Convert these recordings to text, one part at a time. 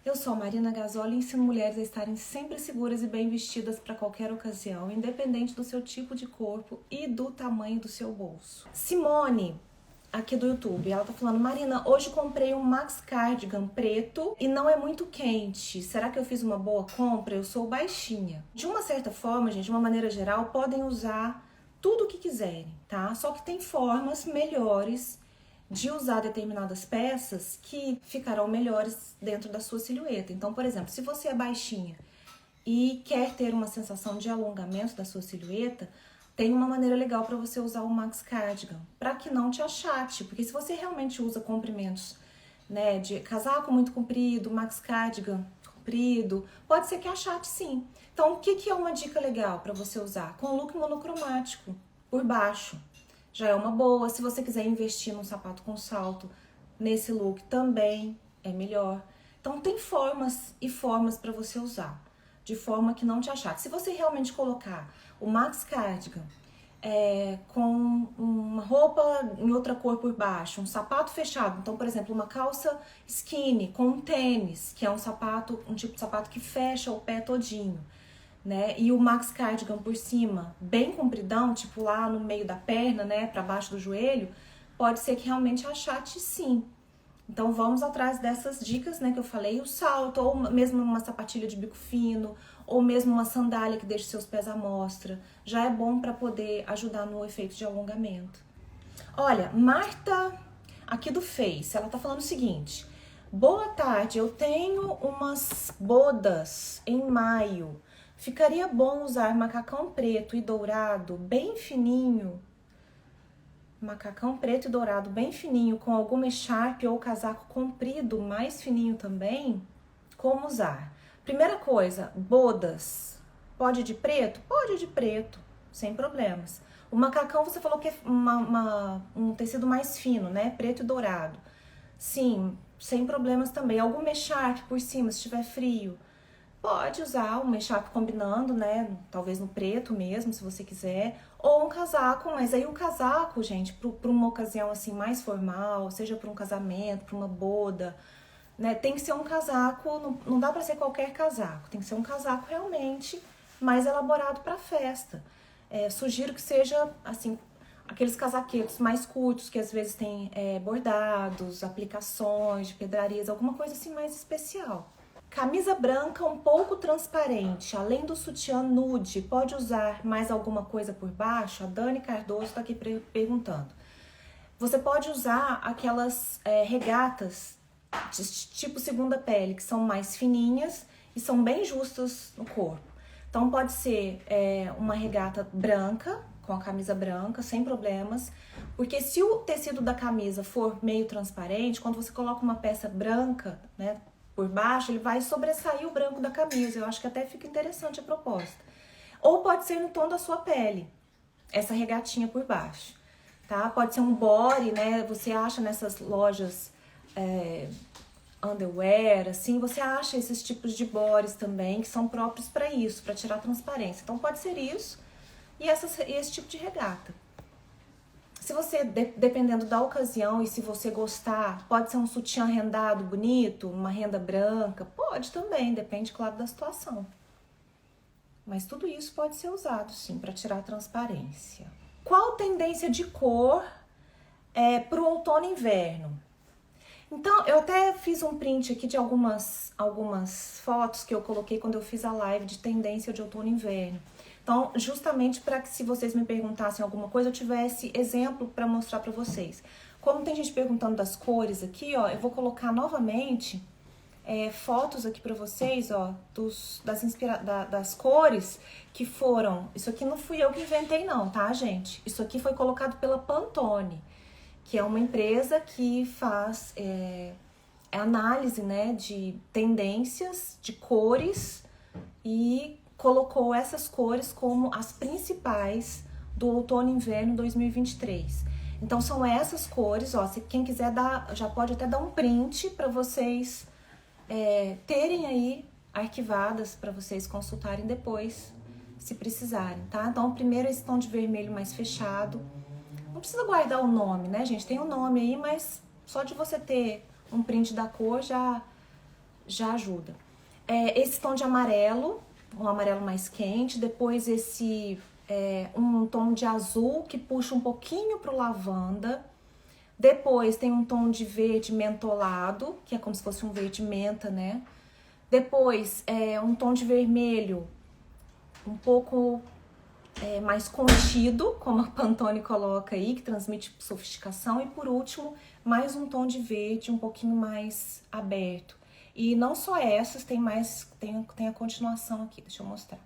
Eu sou a Marina Gasoli e ensino mulheres a estarem sempre seguras e bem vestidas para qualquer ocasião, independente do seu tipo de corpo e do tamanho do seu bolso. Simone, aqui do YouTube, ela tá falando: Marina, hoje comprei um Max Cardigan preto e não é muito quente. Será que eu fiz uma boa compra? Eu sou baixinha. De uma certa forma, gente, de uma maneira geral, podem usar tudo o que quiserem, tá? Só que tem formas melhores de usar determinadas peças que ficarão melhores dentro da sua silhueta. Então, por exemplo, se você é baixinha e quer ter uma sensação de alongamento da sua silhueta, tem uma maneira legal para você usar o Max Cardigan, para que não te achate, porque se você realmente usa comprimentos, né, de casaco muito comprido, Max Cardigan comprido, pode ser que achate sim. Então, o que é uma dica legal para você usar? Com look monocromático por baixo. Já é uma boa. Se você quiser investir num sapato com salto, nesse look também é melhor. Então tem formas e formas para você usar, de forma que não te achate. Se você realmente colocar o Max Cardigan com uma roupa em outra cor por baixo, um sapato fechado, então, por exemplo, uma calça skinny com um tênis, que é um tipo de sapato que fecha o pé todinho, né? E o Max Cardigan por cima, bem compridão, tipo lá no meio da perna, né, para baixo do joelho, pode ser que realmente achate sim. Então vamos atrás dessas dicas, né, que eu falei, o salto, ou mesmo uma sapatilha de bico fino, ou mesmo uma sandália que deixe seus pés à mostra, já é bom para poder ajudar no efeito de alongamento. Olha, Marta, aqui do Face, ela tá falando o seguinte: boa tarde, eu tenho umas bodas em maio. Ficaria bom usar macacão preto e dourado bem fininho. Macacão preto e dourado bem fininho com alguma echarpe ou casaco comprido mais fininho também? Como usar? Primeira coisa, bodas. Pode de preto? Pode de preto, sem problemas. O macacão você falou que é um tecido mais fino, né? Preto e dourado. Sim, sem problemas também. Alguma echarpe por cima, se estiver frio. Pode usar uma echarpe combinando, né? Talvez no preto mesmo, se você quiser. Ou um casaco, mas aí o casaco, gente, para uma ocasião assim mais formal, seja para um casamento, para uma boda, né? Tem que ser um casaco, não dá para ser qualquer casaco. Tem que ser um casaco realmente mais elaborado para festa. Sugiro que seja, assim, aqueles casaquetos mais curtos, que às vezes tem bordados, aplicações de pedrarias, alguma coisa assim mais especial. Camisa branca um pouco transparente, além do sutiã nude, pode usar mais alguma coisa por baixo? A Dani Cardoso está aqui perguntando. Você pode usar aquelas regatas de tipo segunda pele, que são mais fininhas e são bem justas no corpo. Então pode ser uma regata branca, com a camisa branca, sem problemas, porque se o tecido da camisa for meio transparente, quando você coloca uma peça branca, né, por baixo, ele vai sobressair o branco da camisa. Eu acho que até fica interessante a proposta. Ou pode ser no tom da sua pele, essa regatinha por baixo, tá? Pode ser um body, né? Você acha nessas lojas underwear, assim, você acha esses tipos de bodies também, que são próprios para isso, para tirar transparência. Então pode ser isso e esse tipo de regata. Se você, dependendo da ocasião e se você gostar, pode ser um sutiã rendado bonito, uma renda branca, pode também, depende, claro, da situação. Mas tudo isso pode ser usado, sim, para tirar a transparência. Qual tendência de cor para o outono e inverno? Então, eu até fiz um print aqui de algumas fotos que eu coloquei quando eu fiz a live de tendência de outono e inverno. Então, justamente para que se vocês me perguntassem alguma coisa, eu tivesse exemplo para mostrar para vocês. Como tem gente perguntando das cores aqui, ó, eu vou colocar novamente fotos aqui para vocês, ó, das cores que foram. Isso aqui não fui eu que inventei não, tá, gente? Isso aqui foi colocado pela Pantone, que é uma empresa que faz análise, né, de tendências, de cores, e colocou essas cores como as principais do outono e inverno 2023. Então são essas cores, ó, se quem quiser já pode até dar um print para vocês terem aí arquivadas para vocês consultarem depois, se precisarem, tá? Então primeiro esse tom de vermelho mais fechado. Não precisa guardar o nome, né, gente? Tem um nome aí, mas só de você ter um print da cor já já ajuda. Esse tom de amarelo, um amarelo mais quente, depois um tom de azul que puxa um pouquinho pro lavanda. Depois tem um tom de verde mentolado, que é como se fosse um verde menta, né? Depois um tom de vermelho um pouco mais contido, como a Pantone coloca aí, que transmite sofisticação. E por último, mais um tom de verde um pouquinho mais aberto. E não só essas, tem a continuação aqui, deixa eu mostrar.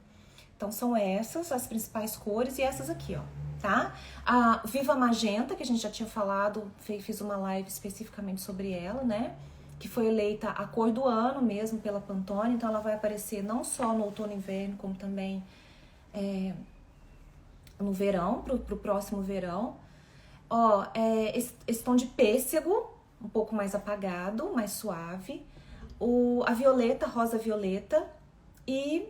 Então são essas as principais cores e essas aqui, ó, tá? A Viva Magenta, que a gente já tinha falado, fiz uma live especificamente sobre ela, né? Que foi eleita a cor do ano mesmo pela Pantone, então ela vai aparecer não só no outono e inverno, como também no verão, pro próximo verão. Ó, esse tom de pêssego, um pouco mais apagado, mais suave. A violeta, rosa violeta. E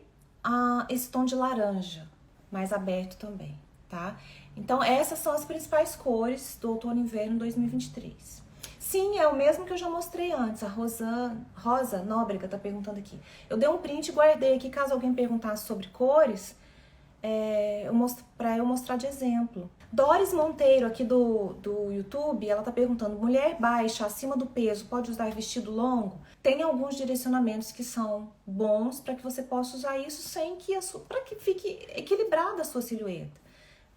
esse tom de laranja, mais aberto também, tá? Então, essas são as principais cores do outono e inverno 2023. Sim, é o mesmo que eu já mostrei antes. A Rosa Nóbrega tá perguntando aqui. Eu dei um print e guardei aqui, caso alguém perguntasse sobre cores, pra eu mostrar de exemplo. Doris Monteiro, aqui do YouTube, ela tá perguntando: mulher baixa, acima do peso, pode usar vestido longo? Tem alguns direcionamentos que são bons para que você possa usar isso sem que para que fique equilibrada a sua silhueta,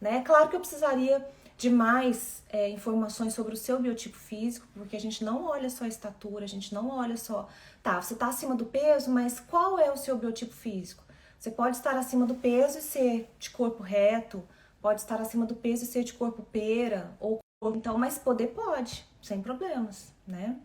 né? Claro que eu precisaria de mais informações sobre o seu biotipo físico, porque a gente não olha só a estatura, a gente não olha só... Tá, você tá acima do peso, mas qual é o seu biotipo físico? Você pode estar acima do peso e ser de corpo reto, pode estar acima do peso e ser de corpo pera, ou então, mas poder pode, sem problemas, né?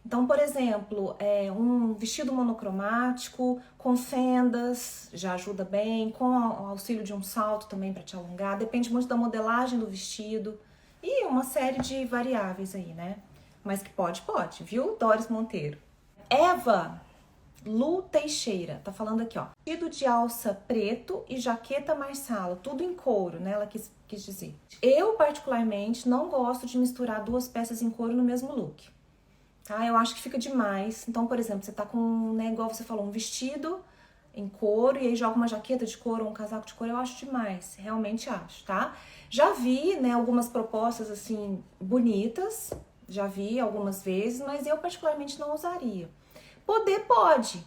Então, por exemplo, um vestido monocromático, com fendas, já ajuda bem, com o auxílio de um salto também para te alongar, depende muito da modelagem do vestido e uma série de variáveis aí, né? Mas que pode, viu, Doris Monteiro? Eva Lu Teixeira tá falando aqui, ó. Vestido de alça preto e jaqueta marsala, tudo em couro, né? Ela quis dizer. Eu, particularmente, não gosto de misturar duas peças em couro no mesmo look. Tá? Eu acho que fica demais. Então, por exemplo, você tá com, né, igual você falou, um vestido em couro e aí joga uma jaqueta de couro ou um casaco de couro, eu acho demais. Realmente acho, tá? Já vi, né, algumas propostas, assim, bonitas. Já vi algumas vezes, mas eu particularmente não usaria. Poder pode,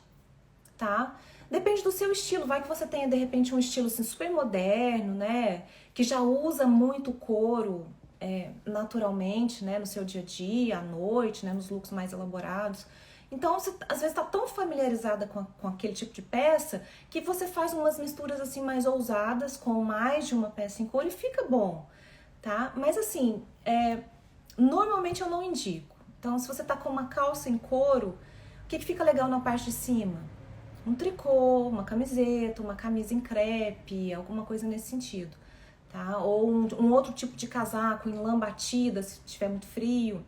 tá? Depende do seu estilo. Vai que você tenha, de repente, um estilo, assim, super moderno, né? Que já usa muito couro... naturalmente, né, no seu dia a dia, à noite, né, nos looks mais elaborados. Então, você às vezes tá tão familiarizada com aquele tipo de peça que você faz umas misturas assim mais ousadas com mais de uma peça em couro e fica bom, tá? Mas assim, normalmente eu não indico. Então, se você tá com uma calça em couro, o que fica legal na parte de cima? Um tricô, uma camiseta, uma camisa em crepe, alguma coisa nesse sentido. Tá? Ou um outro tipo de casaco em lã batida, se tiver muito frio.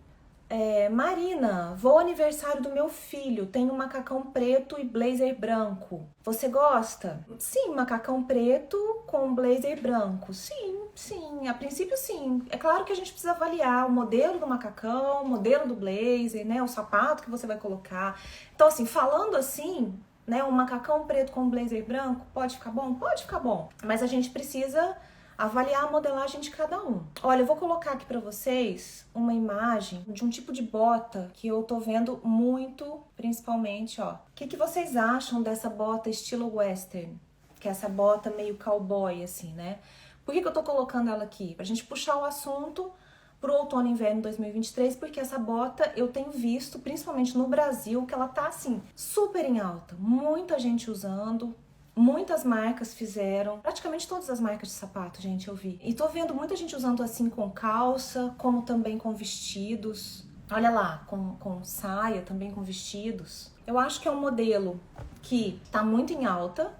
Marina, vou ao aniversário do meu filho, tenho um macacão preto e blazer branco. Você gosta? Sim, macacão preto com blazer branco. Sim, a princípio sim. É claro que a gente precisa avaliar o modelo do macacão, o modelo do blazer, né, o sapato que você vai colocar. Então assim, falando assim, né, um macacão preto com blazer branco, pode ficar bom? Pode ficar bom. Mas a gente precisa avaliar a modelagem de cada um. Olha, eu vou colocar aqui pra vocês uma imagem de um tipo de bota que eu tô vendo muito, principalmente, ó. O que vocês acham dessa bota estilo western? Que é essa bota meio cowboy, assim, né? Por que eu tô colocando ela aqui? Pra gente puxar o assunto pro outono e inverno 2023, porque essa bota eu tenho visto, principalmente no Brasil, que ela tá, assim, super em alta. Muita gente usando. Muitas marcas fizeram, praticamente todas as marcas de sapato, gente, eu vi. E tô vendo muita gente usando assim com calça, como também com vestidos. Olha lá, com saia, também com vestidos. Eu acho que é um modelo que tá muito em alta.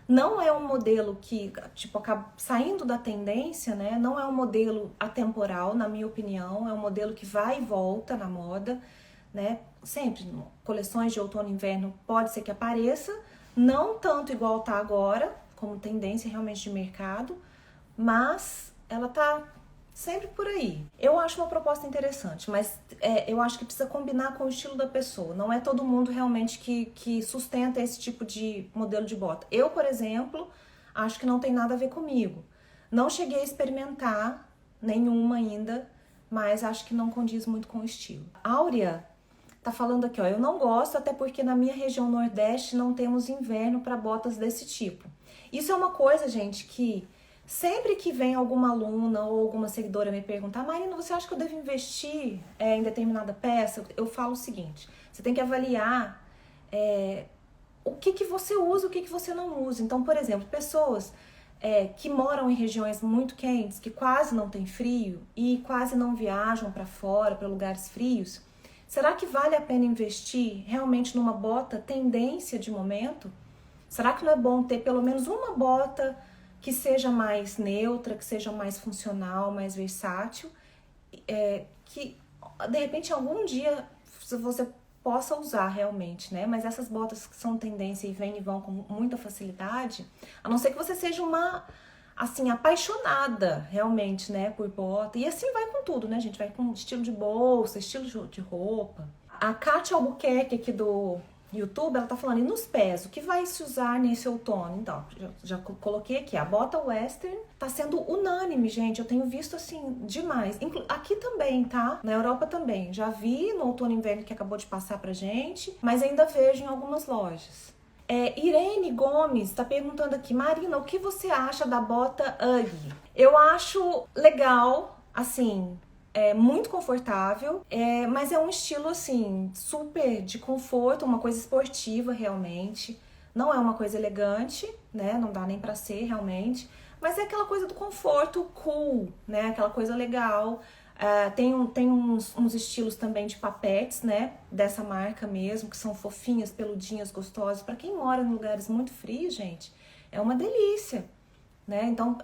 Não é um modelo que, tipo, acaba saindo da tendência, né? Não é um modelo atemporal, na minha opinião. É um modelo que vai e volta na moda, né? Sempre, coleções de outono e inverno pode ser que apareça. Não tanto igual tá agora, como tendência realmente de mercado, mas ela tá Sempre por aí. Eu acho uma proposta interessante, mas eu acho que precisa combinar com o estilo da pessoa. Não é todo mundo realmente que sustenta esse tipo de modelo de bota. Eu, por exemplo, acho que não tem nada a ver comigo. Não cheguei a experimentar nenhuma ainda, mas acho que não condiz muito com o estilo. Áurea tá falando aqui, ó, eu não gosto, até porque na minha região Nordeste não temos inverno para botas desse tipo. Isso é uma coisa, gente, que sempre que vem alguma aluna ou alguma seguidora me perguntar, Marina, você acha que eu devo investir em determinada peça? Eu falo o seguinte, você tem que avaliar o que você usa, o que você não usa. Então, por exemplo, pessoas que moram em regiões muito quentes, que quase não tem frio e quase não viajam para fora, para lugares frios, será que vale a pena investir realmente numa bota tendência de momento? Será que não é bom ter pelo menos uma bota que seja mais neutra, que seja mais funcional, mais versátil, que de repente algum dia você possa usar realmente, né? Mas essas botas que são tendência e vêm e vão com muita facilidade, a não ser que você seja uma, assim, apaixonada realmente, né, por bota. E assim vai com tudo, né, gente? Vai com estilo de bolsa, estilo de roupa. A Kátia Albuquerque aqui do YouTube, ela tá falando, e nos pés, o que vai se usar nesse outono? Então, já coloquei aqui, a bota western tá sendo unânime, gente, eu tenho visto, assim, demais. Aqui também, tá? Na Europa também. Já vi no outono e inverno que acabou de passar pra gente, mas ainda vejo em algumas lojas. Irene Gomes tá perguntando aqui, Marina, o que você acha da bota Ugg? Eu acho legal, assim, muito confortável, mas é um estilo assim, super de conforto, uma coisa esportiva realmente. Não é uma coisa elegante, né? Não dá nem pra ser realmente, mas é aquela coisa do conforto cool, né? Aquela coisa legal. Tem uns estilos também de papetes, né? Dessa marca mesmo, que são fofinhas, peludinhas, gostosas. Pra quem mora em lugares muito frios, gente, é uma delícia, né? Então,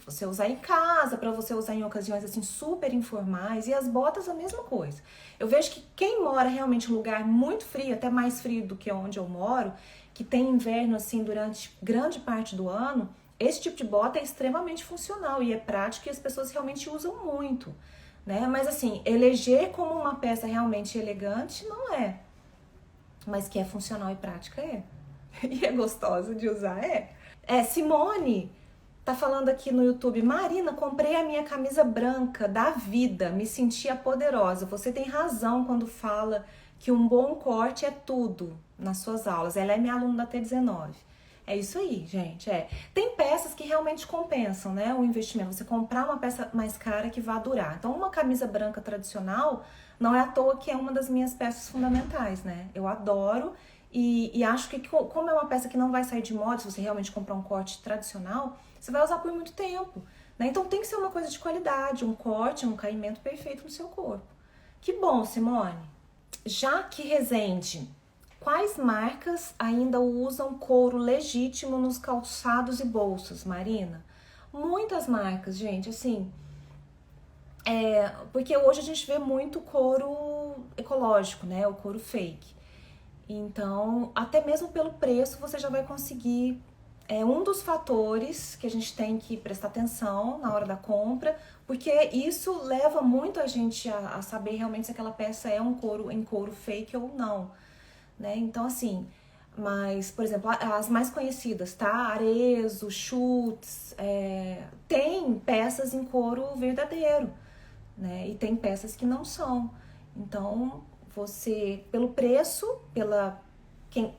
você usar em casa, para você usar em ocasiões assim super informais, e as botas a mesma coisa. Eu vejo que quem mora realmente em um lugar muito frio, até mais frio do que onde eu moro, que tem inverno assim durante grande parte do ano, esse tipo de bota é extremamente funcional e é prático e as pessoas realmente usam muito, né? Mas assim, eleger como uma peça realmente elegante não é, mas que é funcional e prática é. E é gostosa de usar, Simone tá falando aqui no YouTube, Marina, comprei a minha camisa branca da vida, me sentia poderosa. Você tem razão quando fala que um bom corte é tudo nas suas aulas. Ela é minha aluna da T19. É isso aí, gente, Tem peças que realmente compensam, né, o investimento. Você comprar uma peça mais cara que vai durar. Então, uma camisa branca tradicional, não é à toa que é uma das minhas peças fundamentais, né? Eu adoro e acho que como é uma peça que não vai sair de moda, se você realmente comprar um corte tradicional, você vai usar por muito tempo, né? Então tem que ser uma coisa de qualidade, um corte, um caimento perfeito no seu corpo. Que bom, Simone. Jaque Rezende, quais marcas ainda usam couro legítimo nos calçados e bolsas, Marina? Muitas marcas, gente, assim, porque hoje a gente vê muito couro ecológico, né? O couro fake. Então, até mesmo pelo preço, você já vai conseguir. Um dos fatores que a gente tem que prestar atenção na hora da compra, porque isso leva muito a gente a saber realmente se aquela peça é um couro em couro fake ou não, né? Então, assim, mas, por exemplo, as mais conhecidas, tá? Arezzo, Schutz, tem peças em couro verdadeiro, né? E tem peças que não são. Então, você, pelo preço,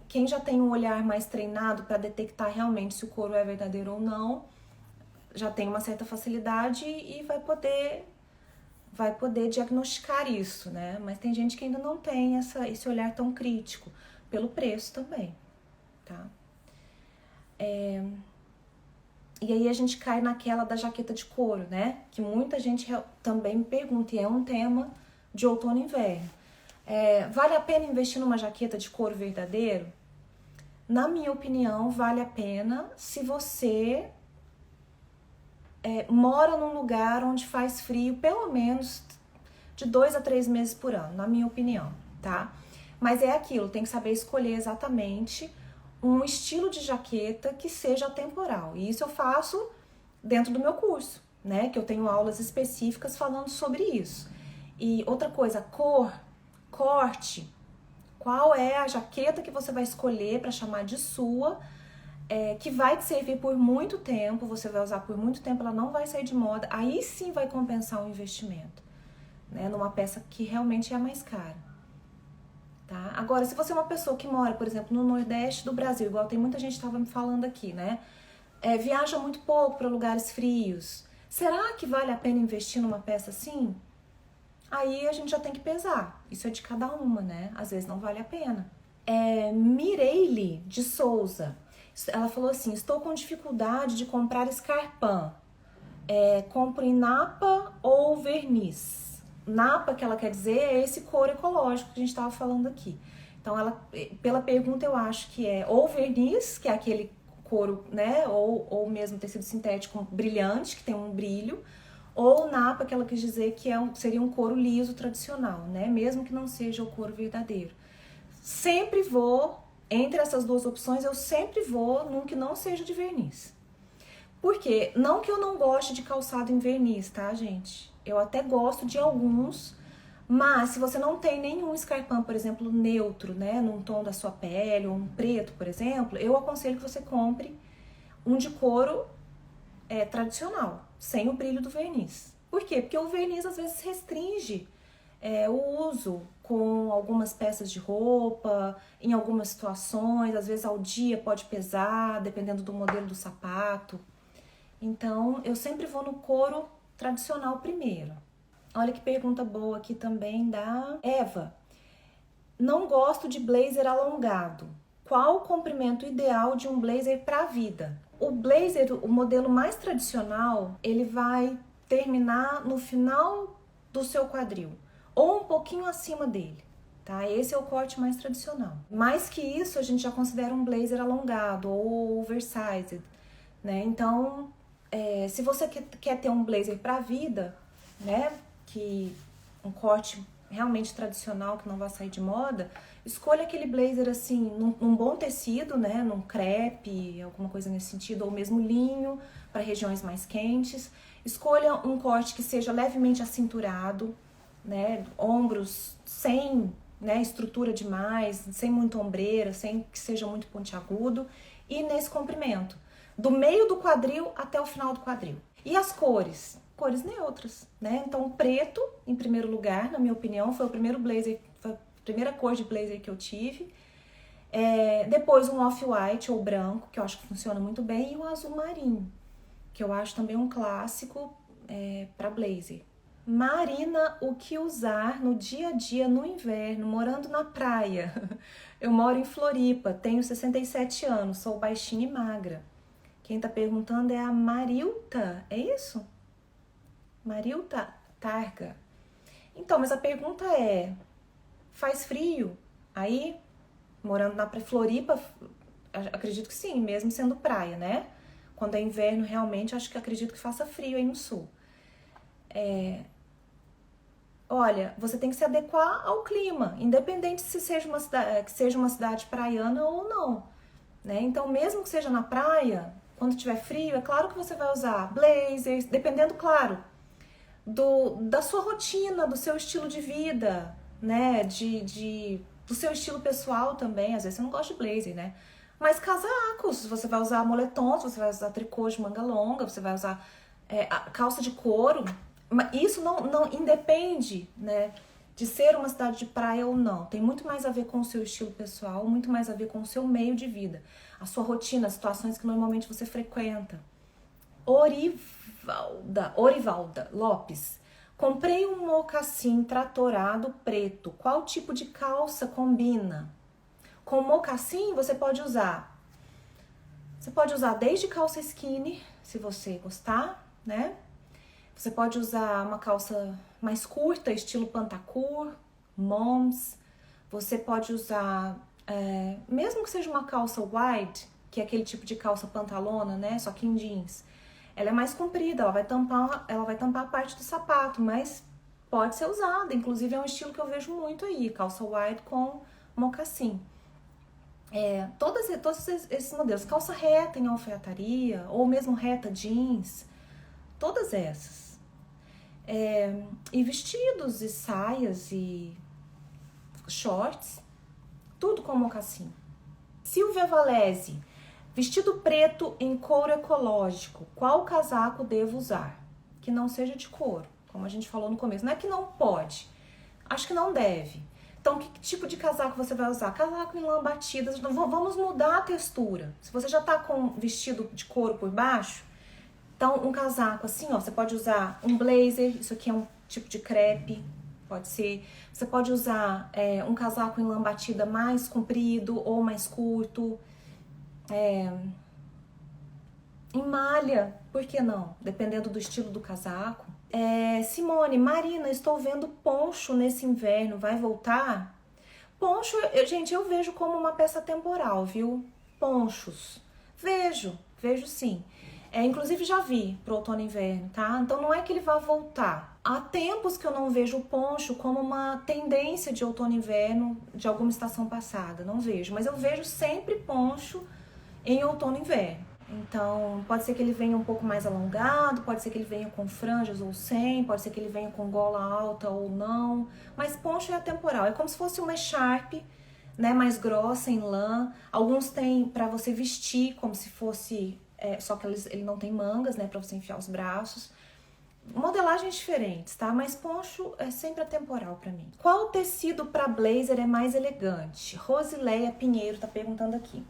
quem já tem um olhar mais treinado para detectar realmente se o couro é verdadeiro ou não, já tem uma certa facilidade e vai poder diagnosticar isso, né? Mas tem gente que ainda não tem esse olhar tão crítico, pelo preço também, tá? E aí a gente cai naquela da jaqueta de couro, né? Que muita gente também me pergunta, e é um tema de outono e inverno. Vale a pena investir numa jaqueta de couro verdadeiro? Na minha opinião, vale a pena se você mora num lugar onde faz frio pelo menos de 2 a 3 meses por ano, na minha opinião, tá? Mas é aquilo, tem que saber escolher exatamente um estilo de jaqueta que seja atemporal. E isso eu faço dentro do meu curso, né? Que eu tenho aulas específicas falando sobre isso. E outra coisa, cor, corte. Qual é a jaqueta que você vai escolher para chamar de sua, que vai te servir por muito tempo, você vai usar por muito tempo, ela não vai sair de moda, aí sim vai compensar o investimento, né? Numa peça que realmente é a mais cara. Tá? Agora, se você é uma pessoa que mora, por exemplo, no Nordeste do Brasil, igual tem muita gente que estava me falando aqui, né? Viaja muito pouco para lugares frios. Será que vale a pena investir numa peça assim? Aí a gente já tem que pesar. Isso é de cada uma, né? Às vezes não vale a pena. Mireille de Souza. Ela falou assim, estou com dificuldade de comprar escarpão. Compro em napa ou verniz? Napa, que ela quer dizer, é esse couro ecológico que a gente estava falando aqui. Então, pela pergunta, eu acho que é ou verniz, que é aquele couro, né? Ou mesmo tecido sintético brilhante, que tem um brilho. Ou napa, que ela quis dizer que seria um couro liso tradicional, né? Mesmo que não seja o couro verdadeiro. Sempre vou, entre essas duas opções, eu sempre vou num que não seja de verniz. Por quê? Não que eu não goste de calçado em verniz, tá, gente? Eu até gosto de alguns, mas se você não tem nenhum escarpão, por exemplo, neutro, né? Num tom da sua pele, ou um preto, por exemplo, eu aconselho que você compre um de couro tradicional, sem o brilho do verniz. Por quê? Porque o verniz às vezes restringe o uso com algumas peças de roupa, em algumas situações, às vezes ao dia pode pesar, dependendo do modelo do sapato. Então, eu sempre vou no couro tradicional primeiro. Olha que pergunta boa aqui também da Eva. Não gosto de blazer alongado. Qual o comprimento ideal de um blazer para a vida? O blazer, o modelo mais tradicional, ele vai terminar no final do seu quadril ou um pouquinho acima dele, tá? Esse é o corte mais tradicional. Mais que isso, a gente já considera um blazer alongado ou oversized, né? Então, se você quer ter um blazer para a vida, né? Que um corte realmente tradicional que não vai sair de moda, escolha aquele blazer assim, num bom tecido, né? Num crepe, alguma coisa nesse sentido, ou mesmo linho, para regiões mais quentes. Escolha um corte que seja levemente acinturado, né? Ombros sem, né, estrutura demais, sem muita ombreira, sem que seja muito pontiagudo, e nesse comprimento, do meio do quadril até o final do quadril. E as cores? Cores neutras, né? Então, o preto, em primeiro lugar, na minha opinião, foi o primeiro blazer, foi a primeira cor de blazer que eu tive. Depois um off-white ou branco, que eu acho que funciona muito bem, e o azul marinho, que eu acho também um clássico para blazer. Marina, o que usar no dia a dia no inverno, morando na praia? Eu moro em Floripa, tenho 67 anos, sou baixinha e magra. Quem tá perguntando é a Marilta, é isso? Marilta Targa. Então, mas a pergunta é, faz frio aí? Morando na Floripa, acredito que sim, mesmo sendo praia, né? Quando é inverno, realmente, acredito que faça frio aí no sul. Olha, você tem que se adequar ao clima, independente se seja uma cidade praiana ou não, né? Então, mesmo que seja na praia, quando tiver frio, é claro que você vai usar blazers, dependendo, claro, da sua rotina, do seu estilo de vida, né? Do seu estilo pessoal também. Às vezes você não gosta de blazer, né? Mas casacos, você vai usar moletons, você vai usar tricô de manga longa, você vai usar calça de couro. Isso não independe, né, de ser uma cidade de praia ou não. Tem muito mais a ver com o seu estilo pessoal, muito mais a ver com o seu meio de vida, a sua rotina, as situações que normalmente você frequenta. Orivalda Lopes. Comprei um mocassim tratorado preto. Qual tipo de calça combina? Com mocassim você pode usar. Você pode usar desde calça skinny, se você gostar, né? Você pode usar uma calça mais curta, estilo pantacur, moms. Você pode usar, mesmo que seja uma calça wide, que é aquele tipo de calça pantalona, né? Só que em jeans. Ela é mais comprida, ela vai tampar a parte do sapato, mas pode ser usada. Inclusive é um estilo que eu vejo muito aí, calça wide com mocassim. Todos esses modelos, calça reta em alfaiataria, ou mesmo reta jeans, Todas essas. E vestidos, e saias, e shorts, tudo com mocassim. Silvia Valese, vestido preto em couro ecológico, qual casaco devo usar? Que não seja de couro, como a gente falou no começo. Não é que não pode, acho que não deve. Então, que tipo de casaco você vai usar? Casaco em lã batida, vamos mudar a textura. Se você já tá com vestido de couro por baixo, então um casaco assim, ó, você pode usar um blazer, isso aqui é um tipo de crepe, pode ser. Você pode usar um casaco em lã batida mais comprido ou mais curto. Em malha, por que não? Dependendo do estilo do casaco. Simone, Marina, estou vendo poncho nesse inverno, vai voltar? Poncho, gente, eu vejo como uma peça temporal, viu? Ponchos. Vejo sim. Inclusive já vi pro outono e inverno, tá? Então não é que ele vá voltar. Há tempos que eu não vejo o poncho como uma tendência de outono e inverno de alguma estação passada, não vejo. Mas eu vejo sempre poncho em outono e inverno. Então, pode ser que ele venha um pouco mais alongado, pode ser que ele venha com franjas ou sem, pode ser que ele venha com gola alta ou não, mas poncho é atemporal, é como se fosse uma echarpe, né, mais grossa em lã. Alguns tem para você vestir como se fosse, só que ele não tem mangas, né, para você enfiar os braços. Modelagens diferentes, tá? Mas poncho é sempre atemporal para mim. Qual tecido para blazer é mais elegante? Rosileia Pinheiro tá perguntando aqui.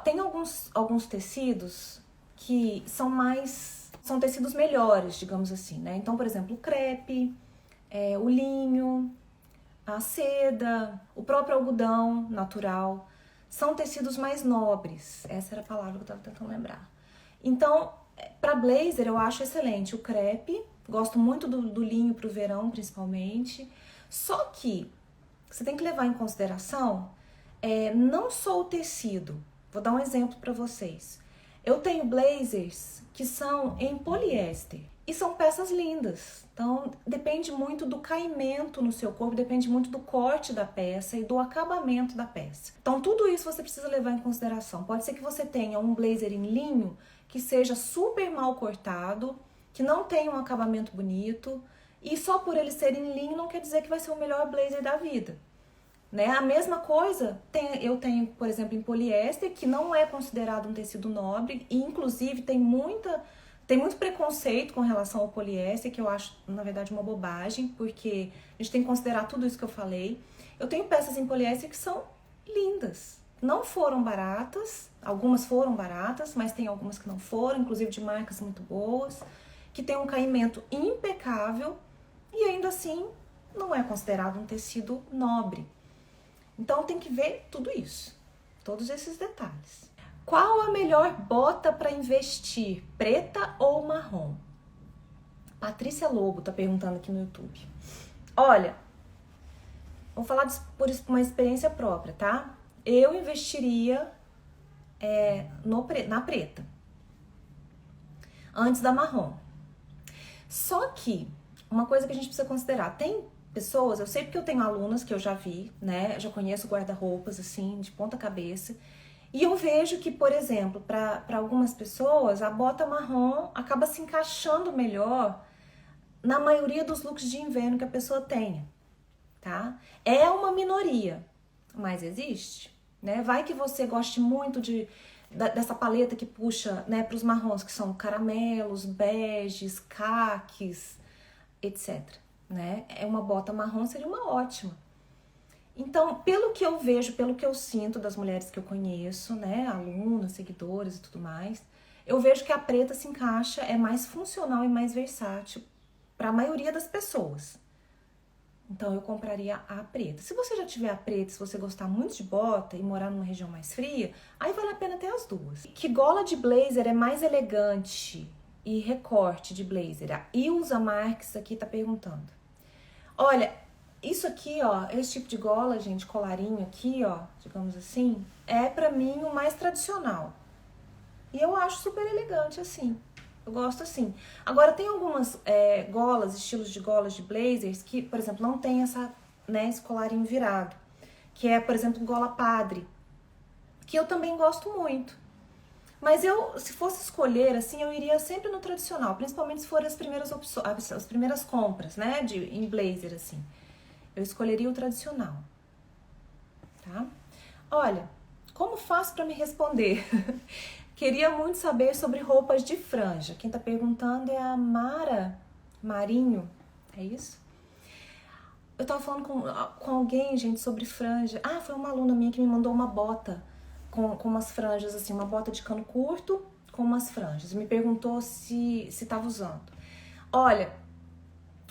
Tem alguns tecidos que são tecidos melhores, digamos assim, né? Então, por exemplo, o crepe, o linho, a seda, o próprio algodão natural, são tecidos mais nobres. Essa era a palavra que eu estava tentando lembrar. Então, para blazer eu acho excelente o crepe, gosto muito do linho para o verão, principalmente. Só que você tem que levar em consideração não só o tecido. Vou dar um exemplo para vocês. Eu tenho blazers que são em poliéster e são peças lindas. Então, depende muito do caimento no seu corpo, depende muito do corte da peça e do acabamento da peça. Então, tudo isso você precisa levar em consideração. Pode ser que você tenha um blazer em linho que seja super mal cortado, que não tenha um acabamento bonito, e só por ele ser em linho não quer dizer que vai ser o melhor blazer da vida. Né? A mesma coisa eu tenho, por exemplo, em poliéster, que não é considerado um tecido nobre, e inclusive tem muito preconceito com relação ao poliéster, que eu acho, na verdade, uma bobagem, porque a gente tem que considerar tudo isso que eu falei. Eu tenho peças em poliéster que são lindas. Não foram baratas, algumas foram baratas, mas tem algumas que não foram, inclusive de marcas muito boas, que tem um caimento impecável e ainda assim não é considerado um tecido nobre. Então tem que ver tudo isso, todos esses detalhes. Qual a melhor bota para investir, preta ou marrom? Patrícia Lobo tá perguntando aqui no YouTube. Olha, vou falar por uma experiência própria, tá? Eu investiria na preta, antes da marrom. Só que, uma coisa que a gente precisa considerar, tem pessoas, eu sei porque eu tenho alunas que eu já vi, né? Eu já conheço guarda-roupas, assim, de ponta cabeça. E eu vejo que, por exemplo, para algumas pessoas, a bota marrom acaba se encaixando melhor na maioria dos looks de inverno que a pessoa tenha, tá? É uma minoria, mas existe, né? Vai que você goste muito dessa paleta que puxa, né, para os marrons, que são caramelos, beges, caques, etc. Né? Uma bota marrom seria uma ótima. Então, pelo que eu vejo, pelo que eu sinto das mulheres que eu conheço, né, alunas, seguidoras e tudo mais, eu vejo que a preta se encaixa, é mais funcional e mais versátil para a maioria das pessoas. Então, eu compraria a preta. Se você já tiver a preta, se você gostar muito de bota e morar numa região mais fria, aí vale a pena ter as duas. Que gola de blazer é mais elegante e recorte de blazer? A Ilza Marques aqui tá perguntando. Olha, isso aqui, ó, esse tipo de gola, gente, colarinho aqui, ó, digamos assim, é pra mim o mais tradicional. E eu acho super elegante assim. Eu gosto assim. Agora, tem algumas golas, estilos de golas de blazers que, por exemplo, não tem esse colarinho virado. Que é, por exemplo, gola padre. Que eu também gosto muito. Mas eu, se fosse escolher, assim, eu iria sempre no tradicional, principalmente se forem as primeiras opções, as primeiras compras, né, em blazer, assim. Eu escolheria o tradicional, tá? Olha, como faço para me responder? Queria muito saber sobre roupas de franja. Quem tá perguntando é a Mara Marinho, é isso? Eu tava falando com alguém, gente, sobre franja. Ah, foi uma aluna minha que me mandou uma bota com umas franjas, assim, uma bota de cano curto com umas franjas. Me perguntou se tava usando. Olha,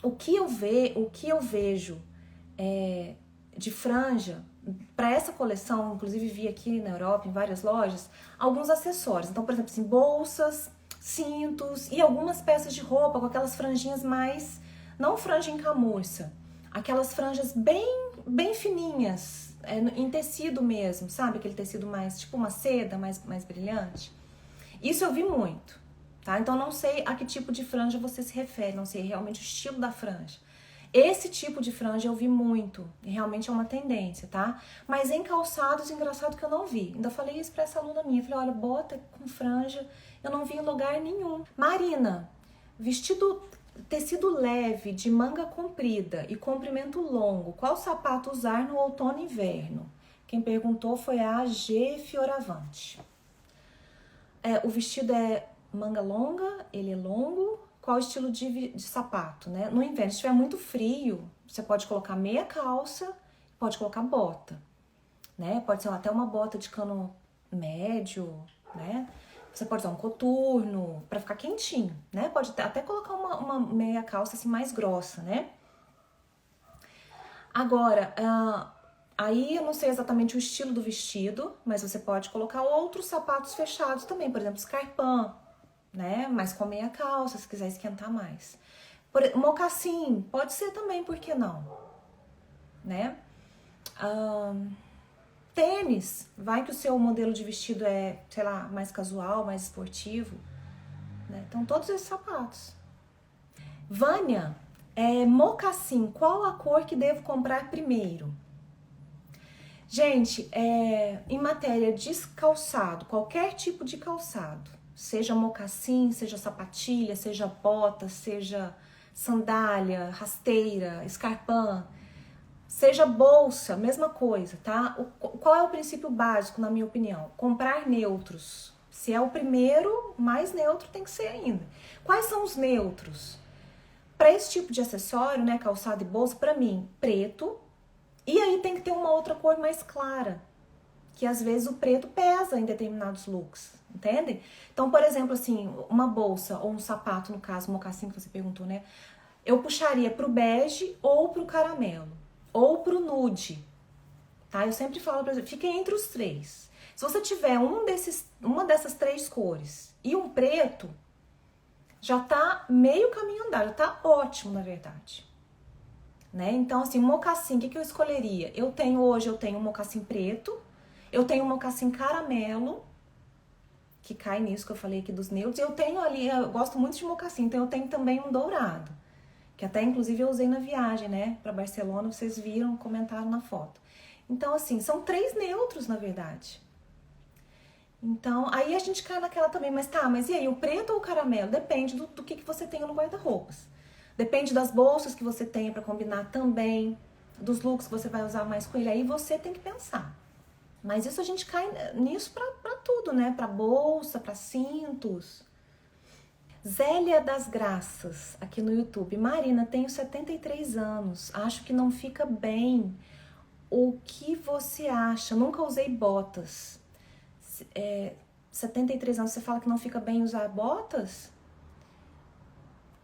o que eu vejo de franja, para essa coleção, inclusive vi aqui na Europa, em várias lojas, alguns acessórios. Então, por exemplo, assim, bolsas, cintos e algumas peças de roupa com aquelas franjinhas mais, não franja em camurça, aquelas franjas bem fininhas, em tecido mesmo, sabe? Aquele tecido mais, tipo uma seda, mais brilhante. Isso eu vi muito, tá? Então não sei a que tipo de franja você se refere, não sei realmente o estilo da franja. Esse tipo de franja eu vi muito, e realmente é uma tendência, tá? Mas em calçados, engraçado que eu não vi. Ainda falei isso pra essa aluna minha, falei, olha, bota com franja, eu não vi em lugar nenhum. Marina, vestido tecido leve, de manga comprida e comprimento longo, qual sapato usar no outono e inverno? Quem perguntou foi a G Fioravante. O vestido é manga longa, ele é longo. Qual o estilo de sapato, né? No inverno, se estiver muito frio, você pode colocar meia calça, pode colocar bota, né? Pode ser até uma bota de cano médio, né? Você pode usar um coturno para ficar quentinho, né? Pode até colocar uma meia calça assim mais grossa, né? Agora, aí eu não sei exatamente o estilo do vestido, mas você pode colocar outros sapatos fechados também, por exemplo, escarpão, né? Mas com meia calça, se quiser esquentar mais. Mocassim, pode ser também, por que não? Né? Tênis, vai que o seu modelo de vestido é, sei lá, mais casual, mais esportivo, né? Então, todos esses sapatos. Vânia, mocassim, qual a cor que devo comprar primeiro? Gente, em matéria de calçado, qualquer tipo de calçado, seja mocassim, seja sapatilha, seja bota, seja sandália, rasteira, escarpão, seja bolsa, mesma coisa, tá? Qual é o princípio básico, na minha opinião? Comprar neutros. Se é o primeiro, mais neutro tem que ser ainda. Quais são os neutros? Para esse tipo de acessório, né, calçado e bolsa, para mim, preto. E aí tem que ter uma outra cor mais clara, que às vezes o preto pesa em determinados looks, entende? Então, por exemplo, assim, uma bolsa ou um sapato, no caso, um mocassim que você perguntou, né? Eu puxaria pro bege ou pro caramelo, ou pro nude, tá? Eu sempre falo pra você, fique entre os três. Se você tiver uma dessas três cores e um preto, já tá meio caminho andado, já tá ótimo, na verdade. Né? Então, assim, mocassim, o que eu escolheria? Hoje eu tenho um mocassim preto, eu tenho um mocassim caramelo, que cai nisso que eu falei aqui dos neutros, e eu tenho ali, eu gosto muito de mocassim, então eu tenho também um dourado, que até inclusive eu usei na viagem, né, pra Barcelona, vocês viram, comentaram na foto. Então, assim, são 3 neutros, na verdade. Então, aí a gente cai naquela também, mas e aí, o preto ou o caramelo? Depende do que você tem no guarda-roupas. Depende das bolsas que você tenha para combinar também, dos looks que você vai usar mais com ele. Aí você tem que pensar. Mas isso a gente cai nisso pra tudo, né? Pra bolsa, pra cintos. Zélia das Graças, aqui no YouTube. Marina, tenho 73 anos. Acho que não fica bem. O que você acha? Nunca usei botas. 73 anos, você fala que não fica bem usar botas?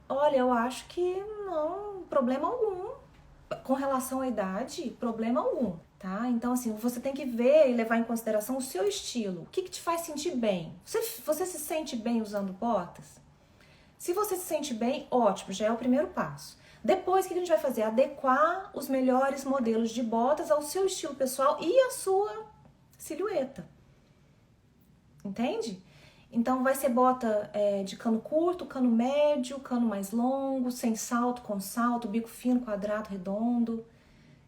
Olha, eu acho que não, problema algum. Com relação à idade, problema algum, tá? Então, assim, você tem que ver e levar em consideração o seu estilo. O que te faz sentir bem? Você se sente bem usando botas? Se você se sente bem, ótimo, já é o primeiro passo. Depois, o que a gente vai fazer? Adequar os melhores modelos de botas ao seu estilo pessoal e à sua silhueta. Entende? Então vai ser bota de cano curto, cano médio, cano mais longo, sem salto, com salto, bico fino, quadrado, redondo.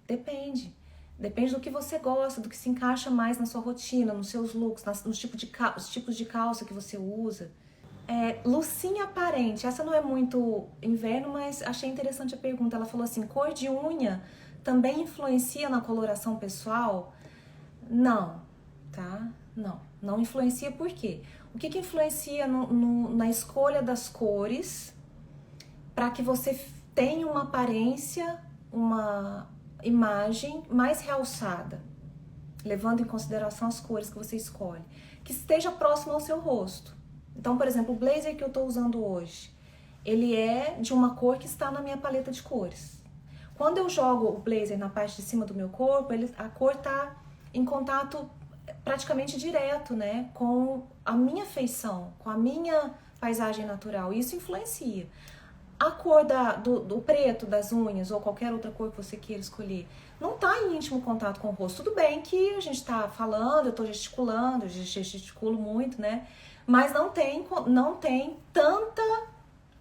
Depende. Depende do que você gosta, do que se encaixa mais na sua rotina, nos seus looks, nos os tipos de calça que você usa. Lucinha aparente, essa não é muito inverno, mas achei interessante a pergunta. Ela falou assim, cor de unha também influencia na coloração pessoal? Não, tá? Não influencia por quê? O que influencia na escolha das cores para que você tenha uma aparência, uma imagem mais realçada, levando em consideração as cores que você escolhe, que esteja próximo ao seu rosto. Então, por exemplo, o blazer que eu estou usando hoje, ele é de uma cor que está na minha paleta de cores. Quando eu jogo o blazer na parte de cima do meu corpo, a cor está em contato praticamente direto, né, com a minha feição, com a minha paisagem natural. E isso influencia. A cor do preto das unhas ou qualquer outra cor que você queira escolher não está em íntimo contato com o rosto. Tudo bem que a gente está falando, eu estou gesticulando, eu gesticulo muito, né? Mas não tem tanta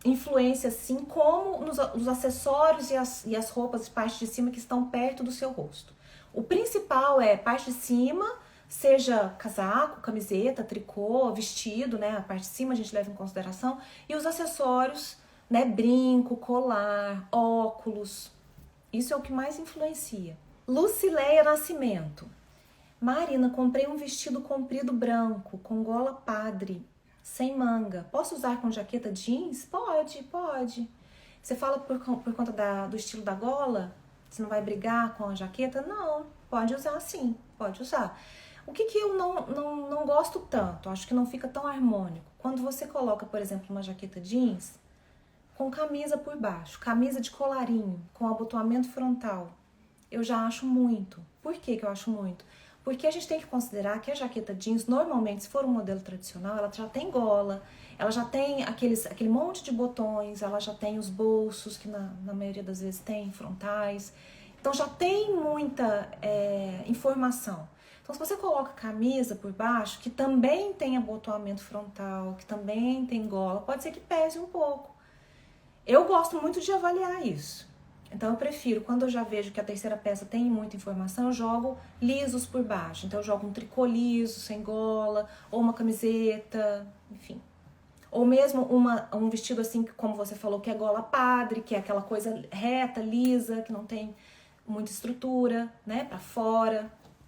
influência assim como nos acessórios e as roupas de parte de cima que estão perto do seu rosto. O principal é parte de cima, seja casaco, camiseta, tricô, vestido, né? A parte de cima a gente leva em consideração. E os acessórios, né? Brinco, colar, óculos. Isso é o que mais influencia. Lucileia Nascimento. Marina, comprei um vestido comprido branco, com gola padre, sem manga. Posso usar com jaqueta jeans? Pode. Você fala por conta do estilo da gola? Você não vai brigar com a jaqueta? Não, pode usar sim, pode usar. O que eu não gosto tanto, acho que não fica tão harmônico. Quando você coloca, por exemplo, uma jaqueta jeans com camisa por baixo, camisa de colarinho, com abotoamento frontal, eu já acho muito. Por que eu acho muito? Porque a gente tem que considerar que a jaqueta jeans, normalmente, se for um modelo tradicional, ela já tem gola, ela já tem aquele monte de botões, ela já tem os bolsos, que na maioria das vezes tem, frontais. Então já tem muita informação. Então se você coloca camisa por baixo, que também tem abotoamento frontal, que também tem gola, pode ser que pese um pouco. Eu gosto muito de avaliar isso. Então eu prefiro, quando eu já vejo que a terceira peça tem muita informação, eu jogo lisos por baixo. Então eu jogo um tricô liso, sem gola, ou uma camiseta, enfim. Ou mesmo um vestido assim, como você falou, que é gola padre, que é aquela coisa reta, lisa, que não tem muita estrutura, né, pra fora.